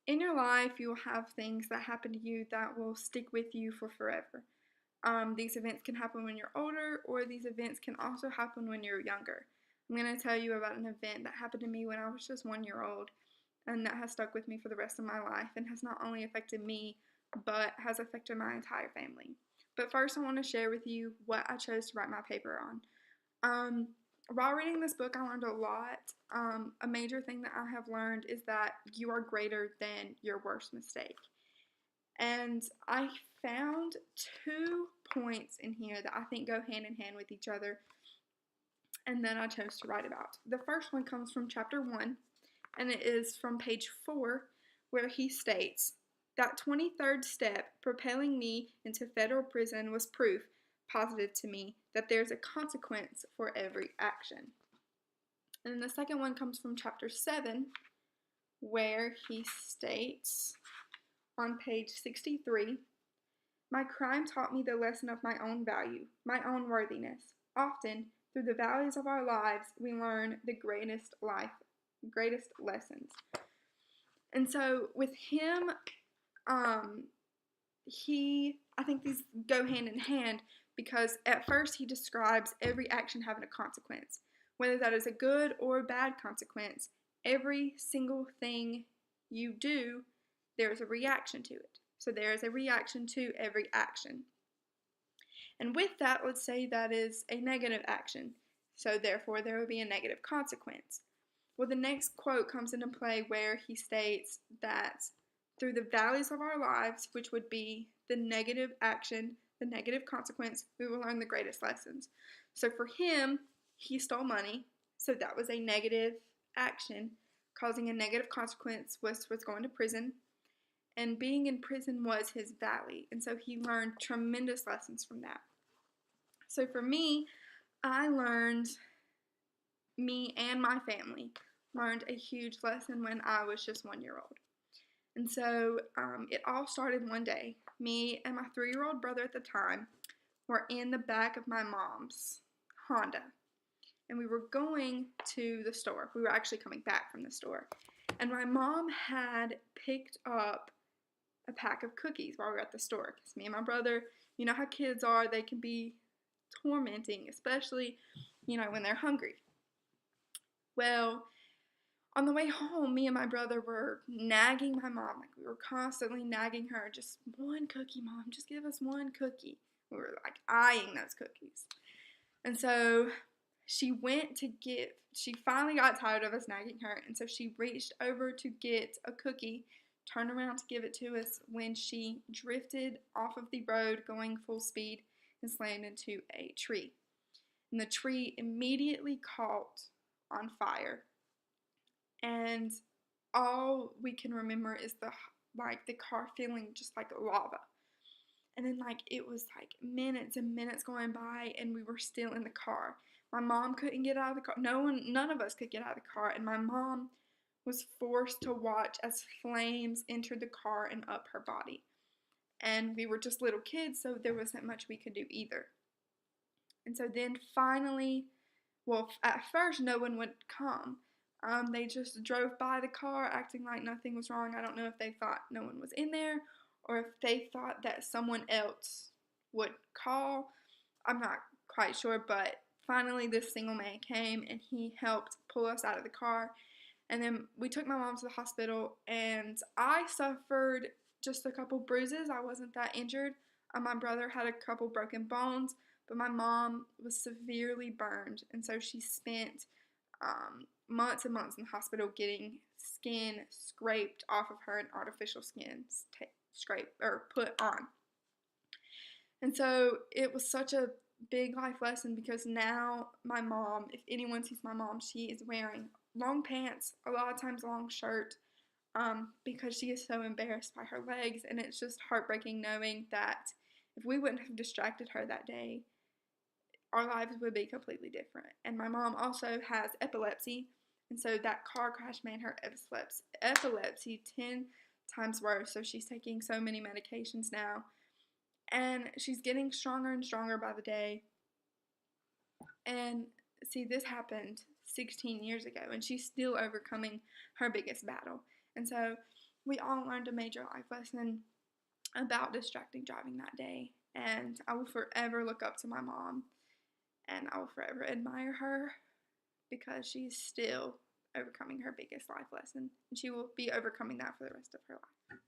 In your life, you will have things that happen to you that will stick with you for forever. These events can happen when you're older, or these events can also happen when you're younger. I'm going to tell you about an event that happened to me when I was just 1 year old, and that has stuck with me for the rest of my life and has not only affected me, but has affected my entire family. But first, I want to share with you what I chose to write my paper on. While reading this book, I learned a lot. A major thing that I have learned is that you are greater than your worst mistake. And I found 2 points in here that I think go hand in hand with each other and that I chose to write about. The first one comes from chapter 1, and it is from page 4, where he states, "That 23rd step propelling me into federal prison was proof positive to me that there's a consequence for every action." And then the second one comes from chapter 7, where he states on page 63, "My crime taught me the lesson of my own value, my own worthiness. Often, through the valleys of our lives, we learn the greatest lessons." And so with him, I think these go hand in hand because at first he describes every action having a consequence. Whether that is a good or a bad consequence, every single thing you do, there is a reaction to it. So there is a reaction to every action. And with that, let's say that is a negative action. So therefore, there will be a negative consequence. Well, the next quote comes into play where he states that through the valleys of our lives, which would be the negative action, the negative consequence, we will learn the greatest lessons. So for him, he stole money, so that was a negative action, causing a negative consequence was going to prison. And being in prison was his valley, and so he learned tremendous lessons from that. So for me, me and my family learned a huge lesson when I was just 1 year old. And so it all started one day. Me and my 3-year-old brother at the time were in the back of my mom's Honda. And we were going to the store. We were actually coming back from the store. And my mom had picked up a pack of cookies while we were at the store. Because me and my brother, you know how kids are, they can be tormenting, especially, when they're hungry. Well, on the way home, me and my brother were nagging my mom. Like, we were constantly nagging her, "Just one cookie, Mom. Just give us one cookie." We were, like, eyeing those cookies. And so she finally got tired of us nagging her, and so she reached over to get a cookie, turned around to give it to us when she drifted off of the road going full speed and slammed into a tree. And the tree immediately caught on fire. And all we can remember is the car feeling just like lava. And then it was minutes and minutes going by, and we were still in the car. My mom couldn't get out of the car. None of us could get out of the car, and my mom was forced to watch as flames entered the car and up her body. And we were just little kids, so there wasn't much we could do either. And so then finally, well, at first no one would come. They just drove by the car acting like nothing was wrong. I don't know if they thought no one was in there or if they thought that someone else would call. I'm not quite sure, but finally this single man came and he helped pull us out of the car. And then we took my mom to the hospital, and I suffered just a couple bruises. I wasn't that injured. My brother had a couple broken bones, but my mom was severely burned, and so she spent months and months in the hospital getting skin scraped off of her and artificial skin scraped or put on. And so it was such a big life lesson because now my mom, if anyone sees my mom, she is wearing long pants, a lot of times a long shirt, because she is so embarrassed by her legs, and it's just heartbreaking knowing that if we wouldn't have distracted her that day, our lives would be completely different. And my mom also has epilepsy, and so that car crash made her epilepsy 10 times worse, so she's taking so many medications now, and she's getting stronger and stronger by the day. And see, this happened 16 years ago, and she's still overcoming her biggest battle. And so we all learned a major life lesson about distracting driving that day. And I will forever look up to my mom, and I will forever admire her because she's still overcoming her biggest life lesson, and she will be overcoming that for the rest of her life.